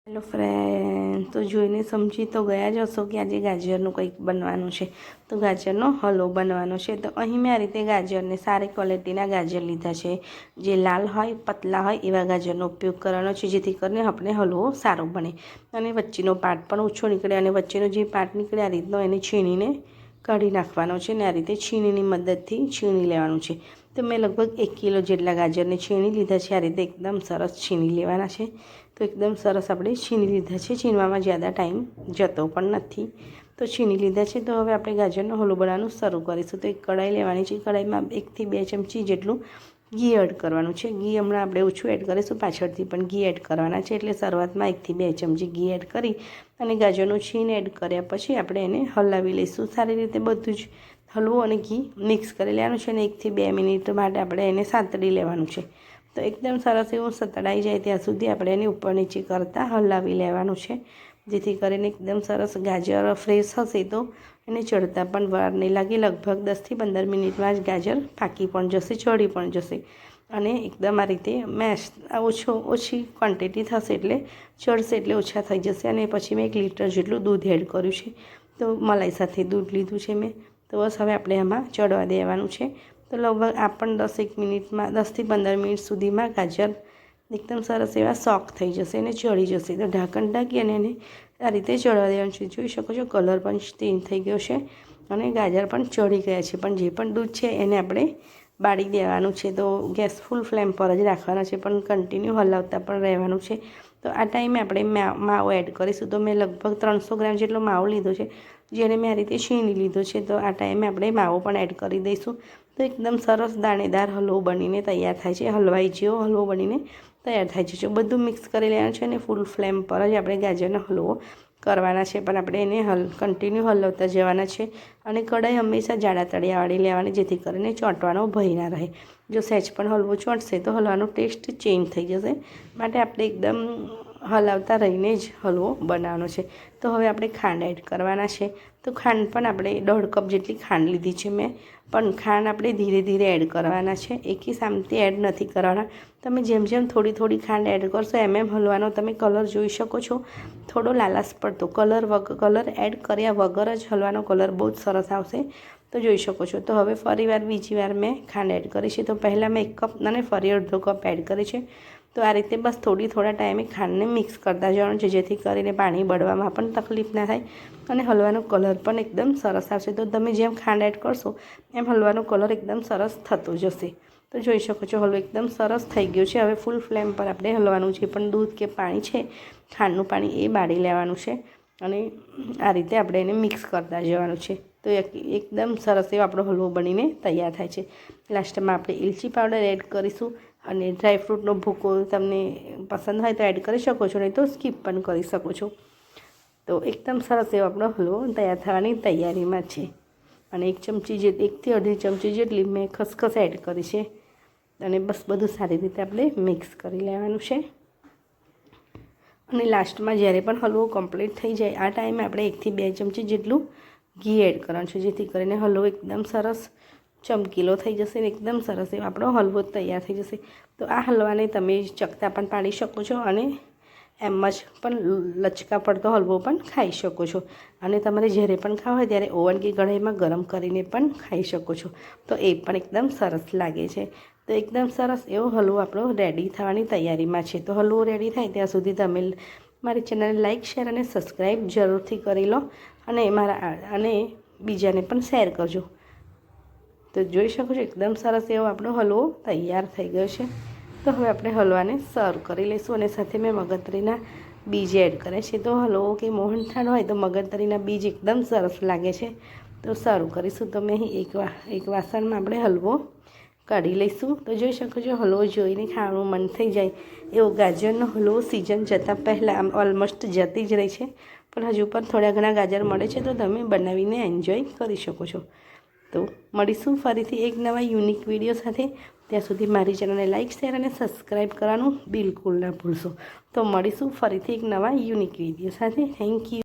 Hello friend, તો જોઈને સમજી તો ગયા જ હશો કે આજે ગાજરનું કંઈક બનવાનું છે. તો ગાજરનો હલવો બનવાનો છે. તો અહીં મેં આ રીતે ગાજરને સારી ક્વોલિટીના ગાજર લીધા છે. જે લાલ હોય, પતલા હોય એવા ગાજરનો ઉપયોગ કરવાનો છે, જેથી કરીને આપણે હલવો સારો બને અને વચ્ચેનો પાર્ટ પણ ઓછો નીકળે. અને વચ્ચેનો જે પાર્ટ નીકળે આ રીતનો એને છીણીને કાઢી નાખવાનો છે ને આ રીતે છીણીની મદદથી છીણી લેવાનું છે. તો મેં લગભગ 1 કિલો જેટલા ગાજરને છીણી લીધા છે. આ રીતે એકદમ સરસ છીણી લેવાના છે. તો એકદમ સરસ આપણે છીણી લીધા છે. છીણવામાં જ્યાદા ટાઈમ જતો પણ નથી. તો છીણી લીધા છે. તો હવે આપણે ગાજરનો હલવો બનાવવાનું શરૂ કરીશું. તો એક કઢાઈ લેવાની છે. કઢાઈમાં 1 થી 2 ચમચી જેટલું ઘી એડ કરવાનું છે. ઘી હમણાં આપણે ઓછું એડ કરીશું, પાછળથી પણ ઘી એડ કરવાના છે. એટલે શરૂઆતમાં 1 થી 2 ચમચી ઘી એડ કરી અને ગાજરનું છીણ એડ કર્યા પછી આપણે એને હલાવી લઈશું. સારી રીતે બધું જ હલવો અને ઘી મિક્સ કરી લેવાનું છે અને 1 થી 2 મિનિટ માટે આપણે એને સાંતળી લેવાનું છે. તો એકદમ સરસ એવું સતળાઈ જાય ત્યાં સુધી આપણે એને ઉપર નીચે કરતાં હલાવી લેવાનું છે, જેથી કરીને એકદમ સરસ ગાજર ફ્રેશ હશે તો એને ચડતા પણ વાર નહીં લાગે. લગભગ 10 થી 15 મિનિટમાં જ ગાજર પાકી પણ જશે, ચડી પણ જશે. અને એકદમ આ રીતે મેશ ઓછી ક્વોન્ટિટી થશે એટલે ચડશે એટલે ઓછા થઈ જશે. અને પછી મેં 1 લીટર જેટલું દૂધ એડ કર્યું છે. તો મલાઈ સાથે દૂધ લીધું છે મેં. તો બસ હવે આપણે આમાં ચડવા દેવાનું છે. તો લગભગ આ પણ 10 મિનિટમાં 10 થી 15 મિનિટ સુધીમાં ગાજર એકદમ સરસ એવા સોફ્ટ થઈ જશે અને ચડી જશે. તો ઢાંકણ ઢાંકી અને એને આ રીતે ચડવા દેવાનું છે. જોઈ શકો છો કલર પણ ચેન્જ થઈ ગયો છે અને ગાજર પણ ચડી ગયા છે. પણ જે પણ દૂધ છે એને આપણે બાળી દેવાનું છે. તો ગેસ ફૂલ ફ્લેમ પર જ રાખવાના છે, પણ કન્ટિન્યુ હલાવતા પણ રહેવાનું છે. તો આ ટાઈમે આપણે માવો એડ કરીશું. તો મેં લગભગ 300 ગ્રામ જેટલો માવો લીધો છે, જેને મેં આ રીતે છીણી લીધો છે. તો આ ટાઈમે આપણે માવો પણ એડ કરી દઈશું. તો એકદમ સરસ દાણેદાર હલવો બનીને તૈયાર થાય છે. હલવાઈ જેવો હલવો બનીને તૈયાર થાય છે. જો બધું મિક્સ કરી લેવાનું છે અને ફૂલ ફ્લેમ પર જ આપણે ગાજરનો હલવો કરવાના છે, પણ આપણે એને કન્ટિન્યુ હલાવતા જવાના છે. અને કઢાઈ હંમેશા જાડા તળિયાવાળી લેવાની, જેથી કરીને ચોંટવાનો ભય ના રહે. જો સહેજ પણ હલવો ચોંટશે તો હલવાનો ટેસ્ટ ચેન્જ થઈ જશે. માટે આપણે એકદમ હલાવતા રહીને જ હલવો બનાવવાનો છે. તો હવે આપણે ખાંડ એડ કરવાના છે. તો ખાંડ પણ આપણે 1.5 કપ જેટલી ખાંડ લીધી છે મેં, પણ ખાંડ આપણે ધીરે ધીરે એડ કરવાના છે, એકી સામથી એડ નથી કરવાના. તમે જેમ જેમ થોડી થોડી ખાંડ એડ કરશો એમ એમ હલવાનો તમે કલર જોઈ શકો છો, થોડો લાલાશ પડતો કલર એડ કર્યા વગર જ હલવાનો કલર બહુ જ સરસ આવશે. તો જોઈ શકો છો. તો હવે બીજી વાર મેં ખાંડ એડ કરી છે. તો પહેલાં મેં 1 કપ અને ફરી 1/2 કપ એડ કરી છે. તો આ રીતે બસ થોડા ટાઈમે ખાંડને મિક્સ કરતા જવાનું છે, જેથી કરીને પાણી બળવામાં પણ તકલીફ ના થાય અને હલવાનો કલર પણ એકદમ સરસ આવશે. તો તમે જેમ ખાંડ એડ કરશો એમ હલવાનો કલર એકદમ સરસ થતો જશે. તો જોઈ શકો છો હલવો એકદમ સરસ થઈ ગયો છે. હવે ફૂલ ફ્લેમ પર આપણે હલવાનું છે, પણ દૂધ કે પાણી છે, ખાંડનું પાણી એ બાળી લેવાનું છે અને આ રીતે આપણે એને મિક્સ કરતા જવાનું છે. તો એકદમ સરસ એવો આપણો હલવો બનીને તૈયાર થાય છે. લાસ્ટમાં આપણે ઇલાયચી પાવડર એડ કરીશું અને ડ્રાયફ્રૂટનો ભૂકો તમને પસંદ હોય તો એડ કરી શકો છો, નહીં તો સ્કીપ પણ કરી શકો છો. તો એકદમ સરસ એવો આપણો હલવો તૈયાર થવાની તૈયારીમાં છે. અને 1 ચમચી 1 થી 1.5 ચમચી જેટલી મેં ખસખસ એડ કરી છે. અને બસ બધું સારી રીતે આપણે મિક્સ કરી લેવાનું છે. અને લાસ્ટમાં જ્યારે પણ હલવો કમ્પ્લીટ થઈ જાય આ ટાઈમે આપણે 1 થી 2 ચમચી જેટલું ઘી એડ કરવાનું છે, જેથી કરીને હલવો એકદમ સરસ ચમકીલો થઈ જશે અને એકદમ સરસ એવો આપણો હલવો તૈયાર થઈ જશે. તો આ હલવાને તમે ચકતા પણ પાડી શકો છો અને એમ જ પણ લચકા પડતો હલવો પણ ખાઈ શકો છો. અને તમારે જ્યારે પણ ખાવા હોય ત્યારે ઓવન કે કઢાઈમાં ગરમ કરીને પણ ખાઈ શકો છો. તો એ પણ એકદમ સરસ લાગે છે. તો એકદમ સરસ એવો હલવો આપણો રેડી થવાની તૈયારીમાં છે. તો હલવો રેડી થાય ત્યાં સુધી તમે મારી ચેનલને લાઇક, શેર અને સબસ્ક્રાઈબ જરૂરથી કરી લો અને બીજાને પણ શેર કરજો. તો જોઈ શકો છો એકદમ સરસ એવો આપણો હલવો તૈયાર થઈ ગયો છે. તો હવે આપણે હલવાને સર્વ કરી લઈશું અને સાથે મેં મગજતરીના બીજ એડ કરે છે. તો હલવો કે મોહનથાળ હોય તો મગજતરીના બીજ એકદમ સરસ લાગે છે. તો સર્વ કરીશું. તો મેં અહીં એક વાસણમાં આપણે હલવો કાઢી લઈશું. તો જોઈ શકો છો હલવો જોઈને ખાવાનું મન થઈ જાય એવો ગાજરનો હલવો સિઝન જતાં પહેલાં ઓલમોસ્ટ જતી જ રહી છે, પણ હજુ પણ થોડા ઘણા ગાજર મળે છે, તો તમે બનાવીને એન્જોય કરી શકો છો. તો મળીશું ફરીથી એક નવા યુનિક વિડીયો સાથે. ત્યાં સુધી મારી ચેનલને લાઇક, શેર અને સબસ્ક્રાઈબ કરવાનું બિલકુલ ના ભૂલશો. તો મળીશું ફરીથી એક નવા યુનિક વિડીયો સાથે. Thank you.